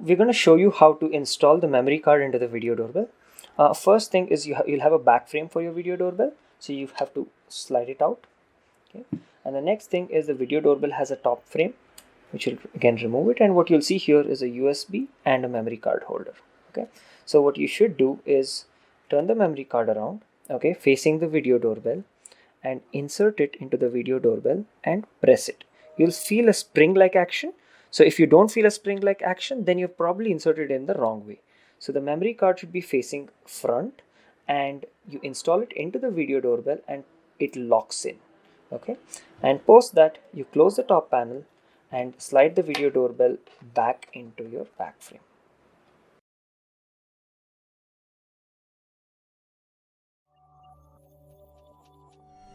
we're going to show you how to install the memory card into the video doorbell. First thing is you'll have a back frame for your video doorbell, so you have to slide it out. Okay. And the next thing is the video doorbell has a top frame, which will again remove it, and what you'll see here is a USB and a memory card holder. Okay, so what you should do is turn the memory card around, okay, facing the video doorbell, and insert it into the video doorbell and press it. You'll feel a spring-like action. So if you don't feel a spring-like action, then you've probably inserted it in the wrong way. So the memory card should be facing front, and you install it into the video doorbell and it locks in. Okay, and post that you close the top panel and slide the video doorbell back into your back frame.